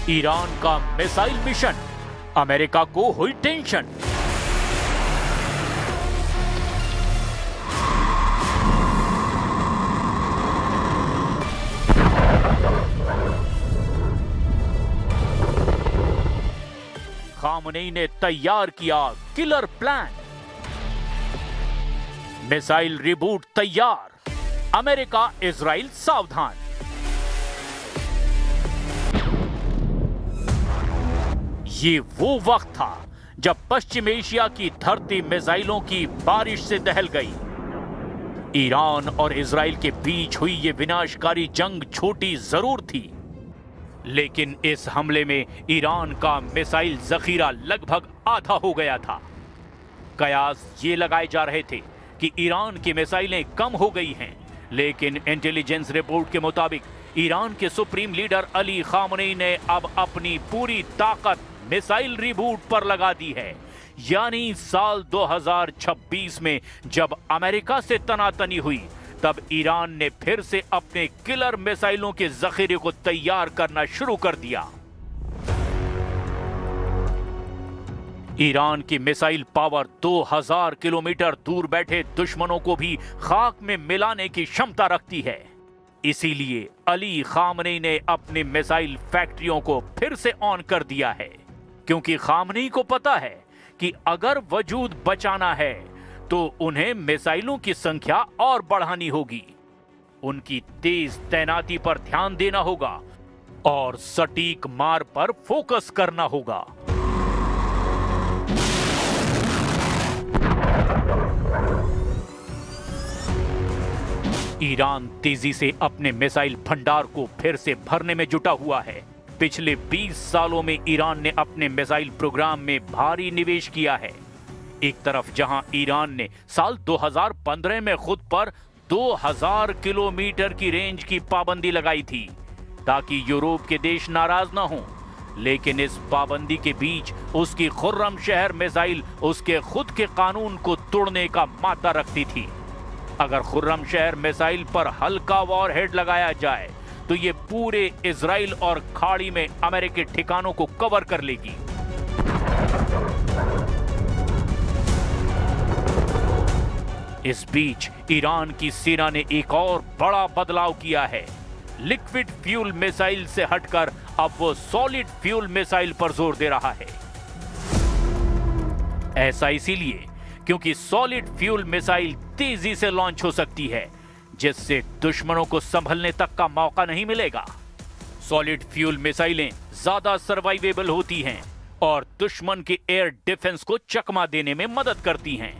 Iran का missile mission, America को हुई टेंशन। खामनेई ने तैयार किया किलर प्लान। मिसाइल रिबूट तैयार, अमेरिका इजराइल सावधान। ये वो वक्त था जब पश्चिम एशिया की धरती मिसाइलों की बारिश से दहल गई। ईरान और इजराइल के बीच हुई ये विनाशकारी जंग छोटी जरूर थी, लेकिन इस हमले में ईरान का मिसाइल जखीरा लगभग आधा हो गया था। कयास ये लगाए जा रहे थे कि ईरान की मिसाइलें कम हो गई हैं, लेकिन इंटेलिजेंस रिपोर्ट के मुताबिक ईरान के सुप्रीम लीडर अली खामनेई ने अब अपनी पूरी ताकत मिसाइल रिबूट पर लगा दी है। यानी साल 2026 में जब अमेरिका से तनातनी हुई, तब ईरान ने फिर से अपने किलर मिसाइलों के जखीरे को तैयार करना शुरू कर दिया। ईरान की मिसाइल पावर 2000 किलोमीटर दूर बैठे दुश्मनों को भी खाक में मिलाने की क्षमता रखती है। इसीलिए अली खामनेई ने अपनी मिसाइल फैक्ट्रियों को फिर से ऑन कर दिया है, क्योंकि खामनेई को पता है कि अगर वजूद बचाना है तो उन्हें मिसाइलों की संख्या और बढ़ानी होगी। उनकी तेज तैनाती पर ध्यान देना होगा और सटीक मार पर फोकस करना होगा। ईरान तेजी से अपने मिसाइल भंडार को फिर से भरने में जुटा हुआ है। पिछले 20 सालों में ईरान ने अपने मिसाइल प्रोग्राम में भारी निवेश किया है। एक तरफ जहां ईरान ने साल 2015 में खुद पर 2000 किलोमीटर की रेंज की पाबंदी लगाई थी ताकि यूरोप के देश नाराज न हों, लेकिन इस पाबंदी के बीच उसकी खुर्रम शहर मिसाइल उसके खुद के कानून को तोड़ने का माता रखती थी। अगर खुर्रम शहर मिसाइल पर हल्का वॉरहेड लगाया जाए तो ये पूरे इजराइल और खाड़ी में अमेरिकी ठिकानों को कवर कर लेगी। इस बीच ईरान की सेना ने एक और बड़ा बदलाव किया है। लिक्विड फ्यूल मिसाइल से हटकर अब वो सॉलिड फ्यूल मिसाइल पर जोर दे रहा है। ऐसा इसीलिए क्योंकि सॉलिड फ्यूल मिसाइल तेजी से लॉन्च हो सकती है, जिससे दुश्मनों को संभलने तक का मौका नहीं मिलेगा। सॉलिड फ्यूल मिसाइलें ज्यादा सर्वाइवेबल होती हैं और दुश्मन के एयर डिफेंस को चकमा देने में मदद करती हैं।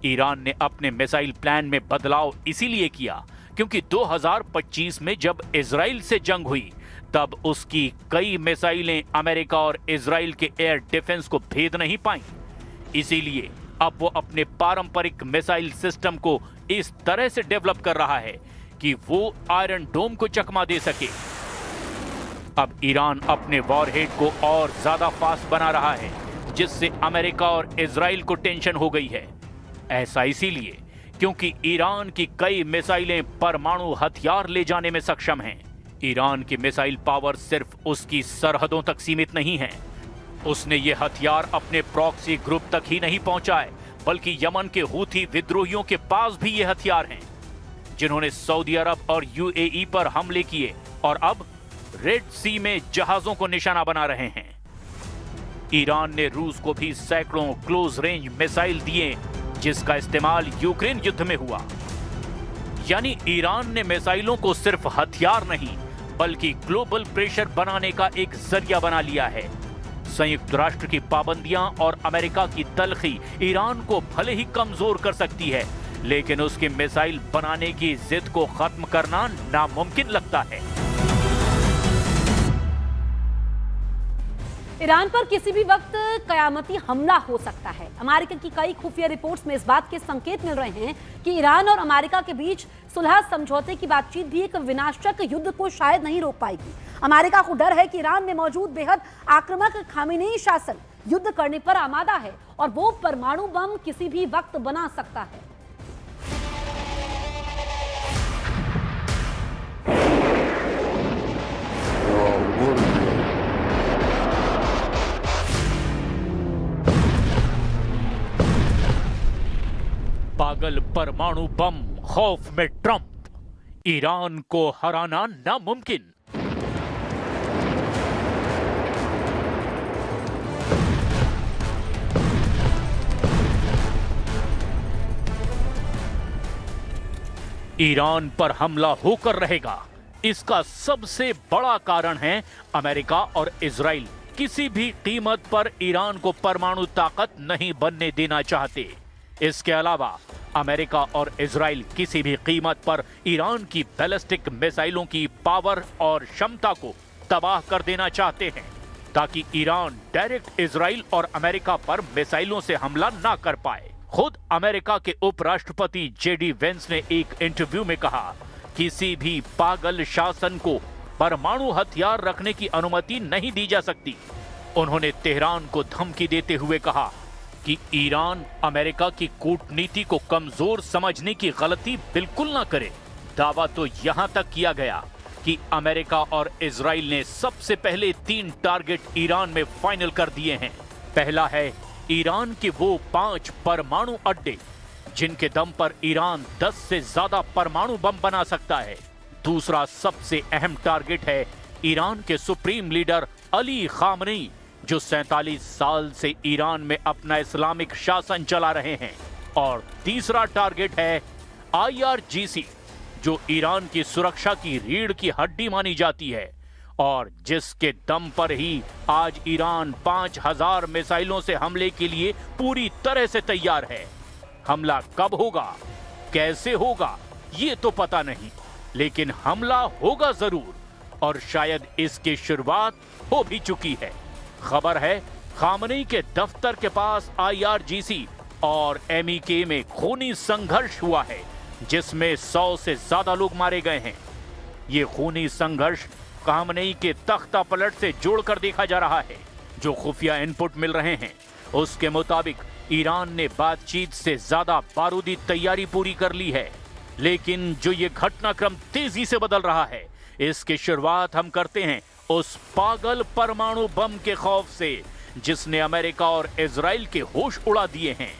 ईरान ने अपने मिसाइल प्लान में बदलाव इसीलिए किया क्योंकि 2025 में जब इजराइल से जंग हुई, तब उसकी कई मिसाइलें अमेरिका और इजराइल के एयर डिफेंस को भेद नहीं पाईं। इसीलिए अब वो अपने पारंपरिक मिसाइल सिस्टम को इस तरह से डेवलप कर रहा है कि वो आयरन डोम को चकमा दे सके। अब ईरान अपने वॉरहेड को और ज्यादा फास्ट बना रहा है, जिससे अमेरिका और इजराइल को टेंशन हो गई है। ऐसा इसीलिए क्योंकि ईरान की कई मिसाइलें परमाणु हथियार ले जाने में सक्षम हैं। ईरान की मिसाइल पावर सिर्फ उसकी सरहदों तक सीमित नहीं है। उसने ये हथियार अपने प्रॉक्सी ग्रुप तक ही नहीं पहुंचाए, बल्कि यमन के हूथी विद्रोहियों के पास भी ये हथियार हैं, जिन्होंने सऊदी अरब और यूएई पर हमले किए और अब रेड सी में जहाजों को निशाना बना रहे हैं। ईरान ने रूस को भी सैकड़ों क्लोज रेंज मिसाइल दिए, जिसका इस्तेमाल यूक्रेन युद्ध में हुआ। यानी ईरान ने मिसाइलों को सिर्फ हथियार नहीं, बल्कि ग्लोबल प्रेशर बनाने का एक जरिया बना लिया है। संयुक्त राष्ट्र की पाबंदियां और अमेरिका की तलखी ईरान को भले ही कमजोर कर सकती है, लेकिन उसकी मिसाइल बनाने की जिद को खत्म करना नामुमकिन लगता है। ईरान पर किसी भी वक्त कयामती हमला हो सकता है। अमेरिका की कई खुफिया रिपोर्ट्स में इस बात के संकेत मिल रहे हैं कि ईरान और अमेरिका के बीच सुलह समझौते की बातचीत भी एक विनाशक युद्ध को शायद नहीं रोक पाएगी। अमेरिका को डर है कि ईरान में मौजूद बेहद आक्रामक खामेनेई शासन युद्ध करने पर आमादा है और वो परमाणु बम किसी भी वक्त बना सकता है। पागल परमाणु बम खौफ में ट्रंप, ईरान को हराना नामुमकिन। ईरान पर हमला होकर रहेगा। इसका सबसे बड़ा कारण है अमेरिका और इजराइल किसी भी कीमत पर ईरान को परमाणु ताकत नहीं बनने देना चाहते। इसके अलावा अमेरिका और इजराइल किसी भी कीमत पर ईरान की बैलिस्टिक मिसाइलों की पावर और क्षमता को तबाह कर देना चाहते हैं, ताकि ईरान डायरेक्ट इजराइल और अमेरिका पर मिसाइलों से हमला ना कर पाए। खुद अमेरिका के उपराष्ट्रपति जेडी वेंस ने एक इंटरव्यू में कहा, किसी भी पागल शासन को परमाणु हथियार रखने की अनुमति नहीं दी जा सकती। उन्होंने तेहरान को धमकी देते हुए कहा कि ईरान अमेरिका की कूटनीति को कमजोर समझने की गलती बिल्कुल ना करे। दावा तो यहां तक किया गया कि अमेरिका और इजराइल ने सबसे पहले 3 टारगेट ईरान में फाइनल कर दिए हैं। पहला है ईरान के वो 5 परमाणु अड्डे जिनके दम पर ईरान 10 से ज्यादा परमाणु बम बना सकता है। दूसरा सबसे अहम टारगेट है ईरान के सुप्रीम लीडर अली खामनेई, जो 47 साल से ईरान में अपना इस्लामिक शासन चला रहे हैं। और तीसरा टारगेट है IRGC, जो ईरान की सुरक्षा की रीढ़ की हड्डी मानी जाती है और जिसके दम पर ही आज ईरान 5000 मिसाइलों से हमले के लिए पूरी तरह से तैयार है। हमला कब होगा, कैसे होगा, ये तो पता नहीं, लेकिन हमला होगा जरूर और शायद इसकी शुरुआत हो भी चुकी है। खबर है खामनेई के दफ्तर के पास IRGC और MEK में खूनी संघर्ष हुआ है, जिसमें 100 से ज्यादा लोग मारे गए हैं। ये खूनी संघर्ष खामनेई के तख्ता पलट से जोड़कर देखा जा रहा है। जो खुफिया इनपुट मिल रहे हैं उसके मुताबिक ईरान ने बातचीत से ज्यादा बारूदी तैयारी पूरी कर ली है, लेकिन जो ये घटनाक्रम तेजी से बदल रहा है, इसकी शुरुआत हम करते हैं उस पागल परमाणु बम के खौफ से जिसने अमेरिका और इजराइल के होश उड़ा दिए हैं।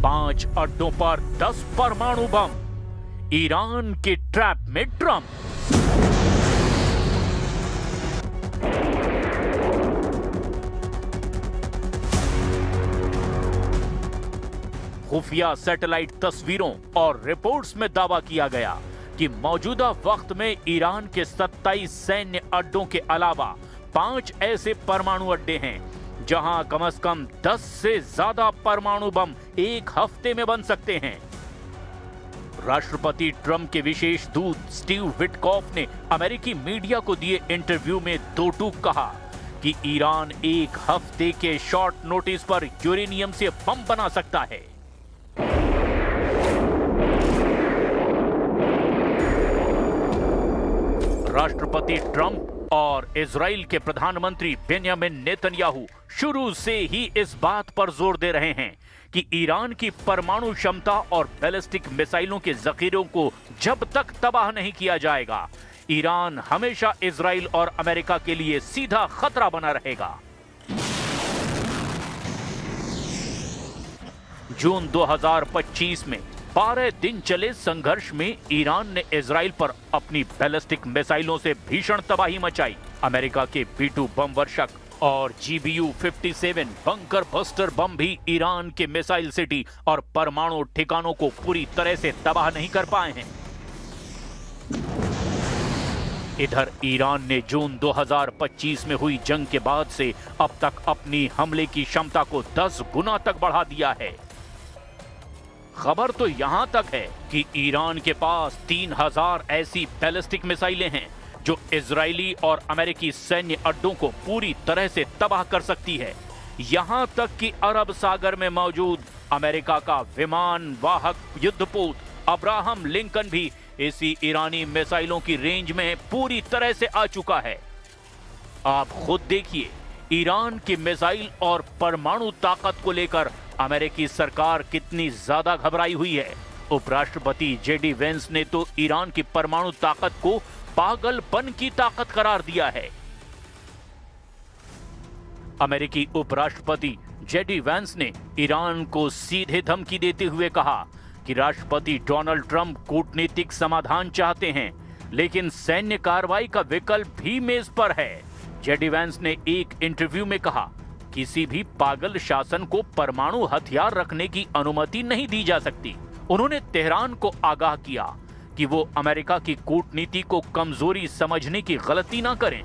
5 अड्डों पर 10 परमाणु बम, ईरान के ट्रैप में ट्रंप। खुफिया सैटेलाइट तस्वीरों और रिपोर्ट्स में दावा किया गया कि मौजूदा वक्त में ईरान के 27 सैन्य अड्डों के अलावा 5 ऐसे परमाणु अड्डे हैं जहां कम से कम 10 से ज्यादा परमाणु बम एक हफ्ते में बन सकते हैं। राष्ट्रपति ट्रंप के विशेष दूत स्टीव विटकॉफ ने अमेरिकी मीडिया को दिए इंटरव्यू में 2 टूक कहा कि ईरान एक हफ्ते के शॉर्ट नोटिस पर यूरेनियम से बम बना सकता है। राष्ट्रपति ट्रंप और इजराइल के प्रधानमंत्री बेंयामिन नेतन्याहू शुरू से ही इस बात पर जोर दे रहे हैं कि ईरान की परमाणु क्षमता और बैलिस्टिक मिसाइलों के जखीरों को जब तक तबाह नहीं किया जाएगा, ईरान हमेशा इजराइल और अमेरिका के लिए सीधा खतरा बना रहेगा। जून 2025 में 12 दिन चले संघर्ष में ईरान ने इजराइल पर अपनी बैलिस्टिक मिसाइलों से भीषण तबाही मचाई। अमेरिका के B-2 बम वर्षक और GBU-57 बंकर बस्टर बम भी ईरान के मिसाइल सिटी और परमाणु ठिकानों को पूरी तरह से तबाह नहीं कर पाए हैं। इधर ईरान ने जून 2025 में हुई जंग के बाद से अब तक अपनी हमले की क्षमता को 10 गुना तक बढ़ा दिया है। खबर तो यहां तक है कि ईरान के पास 3000 ऐसी बैलिस्टिक मिसाइलें हैं जो इजरायली और अमेरिकी सैन्य अड्डों को पूरी तरह से तबाह कर सकती है। यहां तक कि अरब सागर में मौजूद अमेरिका का विमान वाहक युद्धपोत अब्राहम लिंकन भी इसी ईरानी मिसाइलों की रेंज में पूरी तरह से आ चुका है। आप खुद देखिए, ईरान की मिसाइल और परमाणु ताकत को लेकर अमेरिकी सरकार कितनी ज्यादा घबराई हुई है। उपराष्ट्रपति जेडी वेंस ने तो ईरान की परमाणु ताकत को पागलपन की ताकत करार दिया है। अमेरिकी उपराष्ट्रपति जेडी वैंस ने ईरान को सीधे धमकी देते हुए कहा कि राष्ट्रपति डोनाल्ड ट्रंप कूटनीतिक समाधान चाहते हैं, लेकिन सैन्य कार्रवाई का विकल्प भी मेज पर है। जेडी वैंस ने एक इंटरव्यू में कहा, किसी भी पागल शासन को परमाणु हथियार रखने की अनुमति नहीं दी जा सकती। उन्होंने तेहरान को आगाह किया कि वो अमेरिका की कूटनीति को कमजोरी समझने की गलती ना करें।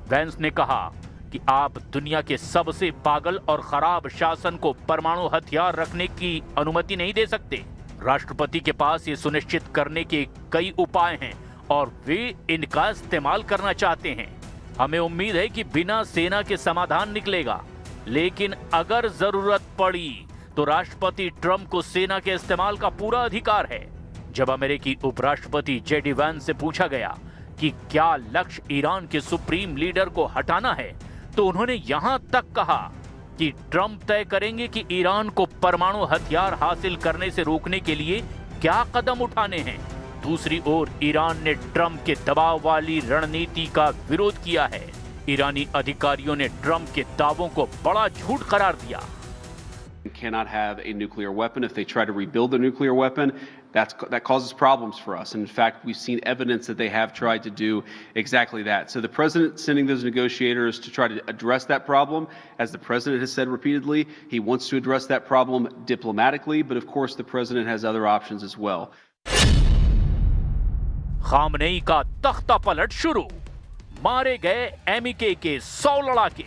वैंस ने कहा कि आप दुनिया के सबसे पागल और खराब शासन को परमाणु हथियार रखने की अनुमति नहीं दे सकते। राष्ट्रपति के पास ये सुनिश्चित करने के कई उपाय हैं और वे इनका इस्तेमाल करना चाहते हैं। हमें उम्मीद है कि बिना सेना के समाधान निकलेगा, लेकिन अगर जरूरत पड़ी तो राष्ट्रपति ट्रंप को सेना के इस्तेमाल का पूरा अधिकार है। जब अमेरिकी उपराष्ट्रपति जेडी वैंस से पूछा गया कि क्या लक्ष्य ईरान के सुप्रीम लीडर को हटाना है, तो उन्होंने यहां तक कहा कि ट्रंप तय करेंगे कि ईरान को परमाणु हथियार हासिल करने से रोकने के लिए क्या कदम उठाने हैं। दूसरी ओर ईरान ने ट्रंप के दबाव वाली रणनीति का विरोध किया है। ईरानी अधिकारियों ने ट्रंप के दावों को बड़ा झूठ करार दिया। Cannot have a nuclear weapon. If they try to rebuild a nuclear weapon, that causes problems for us. And in fact, we've seen evidence that they have tried to do exactly that. So the president sending those negotiators to try to address that problem, as the president has said repeatedly, he wants to address that problem diplomatically, but of course the president has other options as well. Khamenei का तख्ता पलट शुरू, मारे गए MEK के 100 लड़ाके।